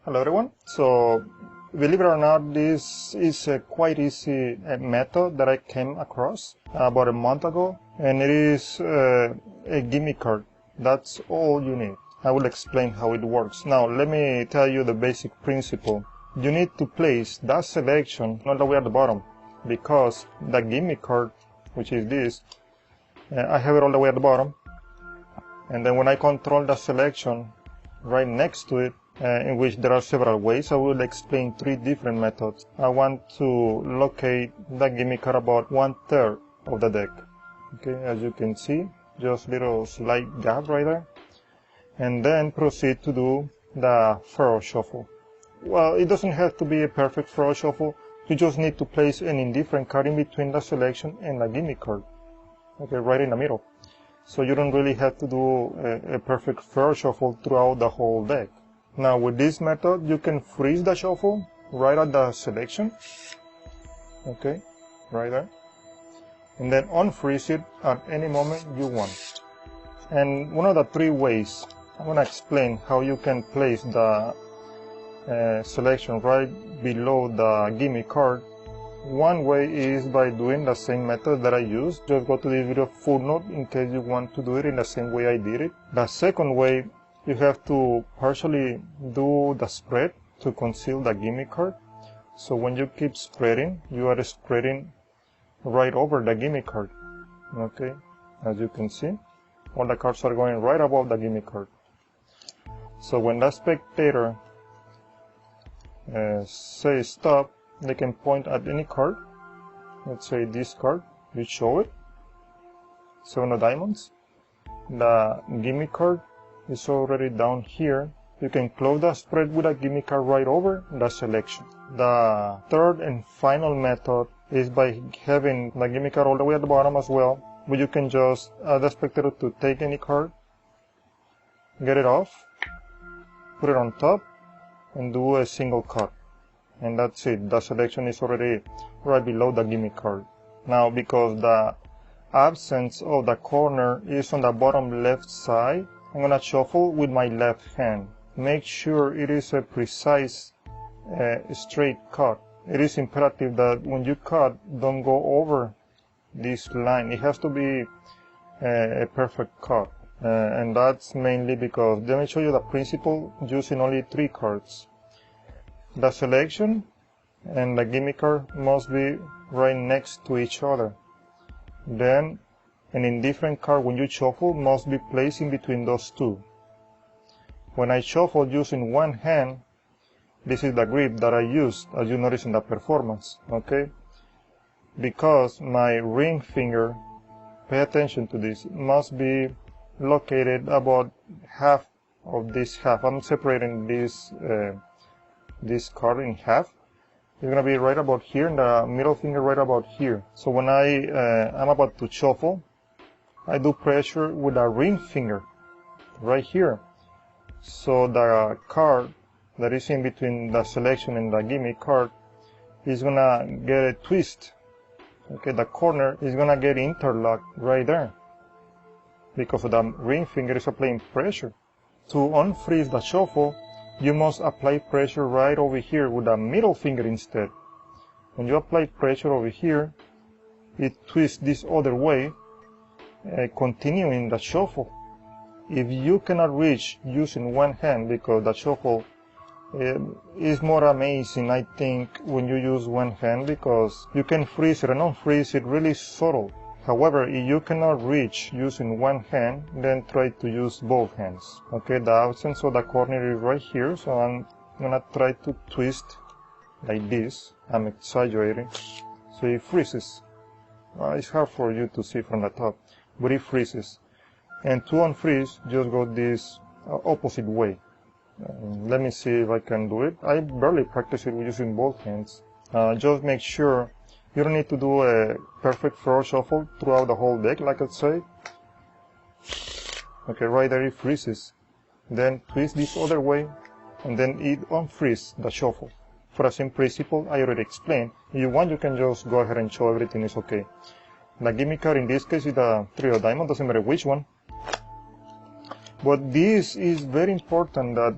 Hello everyone. So believe it or not, this is a quite easy method that I came across about a month ago, and it is a gimme card. That's all you need. I will explain how it works. Now let me tell you the basic principle. You need to place that selection all the way at the bottom, because the gimme card, which is this, I have it all the way at the bottom, and then when I control the selection right next to it, in which there are several ways, I will explain 3 different methods. I want to locate the gimme card about 1/3 of the deck. Okay, as you can see, just little slight gap right there. And then proceed to do the furrow shuffle. Well, it doesn't have to be a perfect furrow shuffle. You just need to place an indifferent card in between the selection and the gimme card. Okay, right in the middle. So you don't really have to do a perfect furrow shuffle throughout the whole deck. Now with this method, you can freeze the shuffle right at the selection. Okay, right there. And then unfreeze it at any moment you want. And one of the 3 ways, I'm going to explain how you can place the selection right below the gimme card. One way is by doing the same method that I used. Just go to this video footnote in case you want to do it in the same way I did it. The second way, you have to partially do the spread to conceal the gimme card. So when you keep spreading, you are spreading right over the gimme card. Okay, as you can see, all the cards are going right above the gimme card. So when the spectator says stop, they can point at any card. Let's say this card, you show it, 7 of diamonds. The gimme card is already down here. You can close the spread with a gimme card right over the selection. The third and final method is by having the gimme card all the way at the bottom as well, but you can just ask the spectator to take any card, get it off, put it on top, and do a single cut. And that's it. The selection is already right below the gimme card. Now, because the absence of the corner is on the bottom left side, I'm going to shuffle with my left hand. Make sure it is a precise straight cut. It is imperative that when you cut, don't go over this line. It has to be a perfect cut. And that's mainly because, let me show you the principle using only 3 cards. The selection and the gimme card must be right next to each other. Then an indifferent card, when you shuffle, must be placed in between those 2. When I shuffle using one hand, this is the grip that I used, as you notice in the performance, okay? Because my ring finger, pay attention to this, must be located about half of this half. I'm separating this card in half. It's going to be right about here, and the middle finger right about here. So when I'm about to shuffle, I do pressure with the ring finger right here. So the card that is in between the selection and the gimme card is going to get a twist. Okay, the corner is going to get interlocked right there, because the ring finger is applying pressure. To unfreeze the shuffle, you must apply pressure right over here with the middle finger instead. when you apply pressure over here, it twists this other way, continuing the shuffle. If you cannot reach using one hand, because the shuffle is more amazing, I think, when you use one hand, because you can freeze it and unfreeze it really subtle. However, if you cannot reach using one hand, then try to use both hands. Okay, the absence of the corner is right here, so I'm gonna try to twist like this. I'm exaggerating. So it freezes. It's hard for you to see from the top, but it freezes. And to unfreeze, just go this opposite way. Let me see if I can do it. I barely practice it using both hands. Just make sure you don't need to do a perfect floor shuffle throughout the whole deck, like I say. Okay, right there it freezes. Then twist this other way, and then it unfreeze the shuffle. For the same principle I already explained. If you want, you can just go ahead and show everything is okay. The gimme card in this case is the 3 of diamonds, doesn't matter which one. But this is very important, that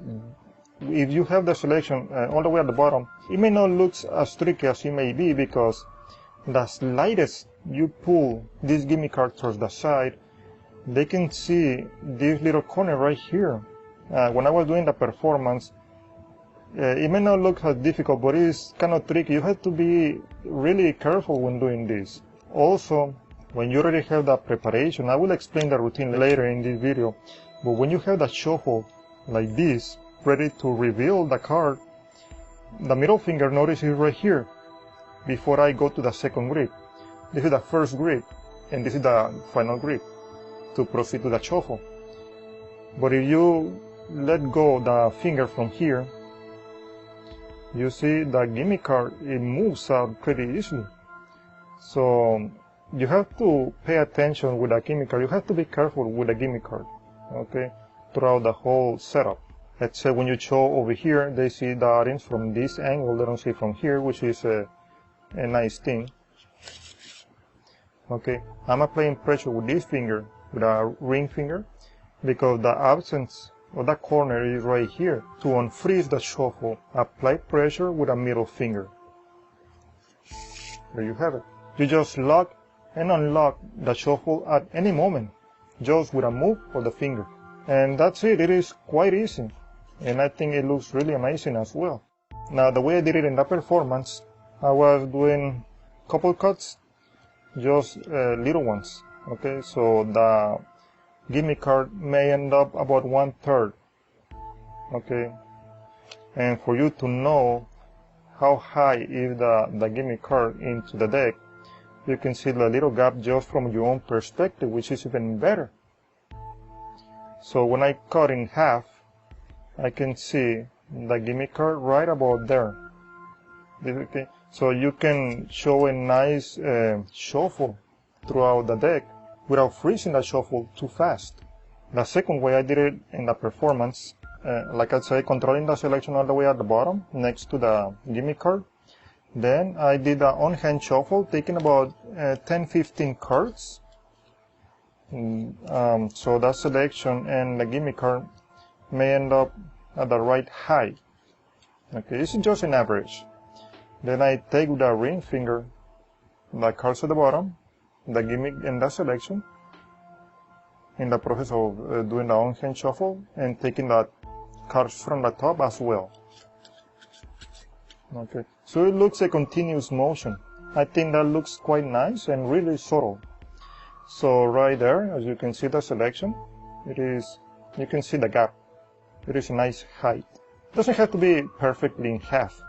if you have the selection all the way at the bottom, it may not look as tricky as it may be, because the slightest you pull this gimme card towards the side, they can see this little corner right here. When I was doing the performance, it may not look as difficult, but it's kind of tricky. You have to be really careful when doing this. Also, when you already have the preparation, I will explain the routine later in this video, but when you have the shuffle like this, ready to reveal the card, the middle finger, notice is right here, before I go to the second grip. This is the first grip, and this is the final grip, to proceed to the shuffle. But if you let go the finger from here, you see the gimme card, it moves out pretty easily. So you have to pay attention with the gimme card. You have to be careful with the gimme card, okay, throughout the whole setup. Let's say when you show over here, they see the audience from this angle, they don't see from here, which is a nice thing. Okay, I'm applying pressure with this finger, with a ring finger, because the absence of that corner is right here. To unfreeze the shuffle, apply pressure with a middle finger. There you have it. You just lock and unlock the shuffle at any moment, just with a move of the finger. And that's it. It is quite easy. And I think it looks really amazing as well. Now, the way I did it in the performance, I was doing couple cuts, just little ones. Okay, so the gimme card may end up about 1/3. Okay, and for you to know how high is the gimme card into the deck, you can see the little gap just from your own perspective, which is even better. So when I cut in half, I can see the gimme card right about there. Okay, so you can show a nice shuffle throughout the deck without freezing the shuffle too fast. The second way I did it in the performance, like I said, controlling the selection all the way at the bottom next to the gimme card. Then I did the on-hand shuffle, taking about 10-15 cards. So that selection and the gimme card may end up at the right height. Okay, this is just an average. Then I take the ring finger, the cards at the bottom, the gimme and the selection, in the process of doing the on-hand shuffle, and taking the cards from the top as well. Okay, so it looks a continuous motion. I think that looks quite nice and really subtle. So right there, as you can see the selection, you can see the gap. It is a nice height. It doesn't have to be perfectly in half,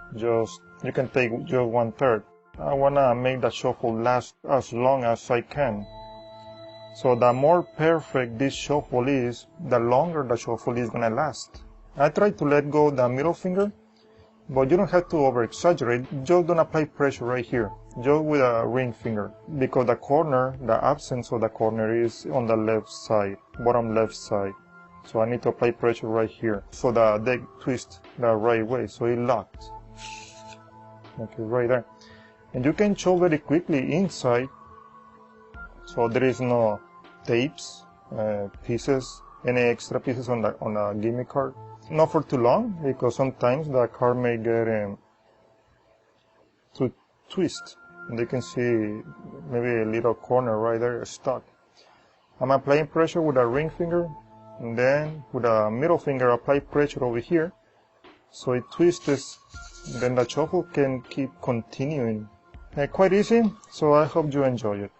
you can take just 1/3. I wanna make the shuffle last as long as I can. So the more perfect this shuffle is, the longer the shuffle is gonna last. I try to let go the middle finger, but you don't have to over exaggerate. Just don't apply pressure right here, just with a ring finger, because the corner, the absence of the corner is on the left side, bottom left side. So I need to apply pressure right here, so the deck twists the right way, so it locks. Okay, right there. And you can show very quickly inside, so there is no tapes, pieces, any extra pieces on the gimme card. Not for too long, because sometimes the card may get twist. And you can see maybe a little corner right there stuck. I'm applying pressure with a ring finger, and then with a middle finger apply pressure over here, so it twists, then the shuffle can keep continuing. Quite easy, so I hope you enjoy it.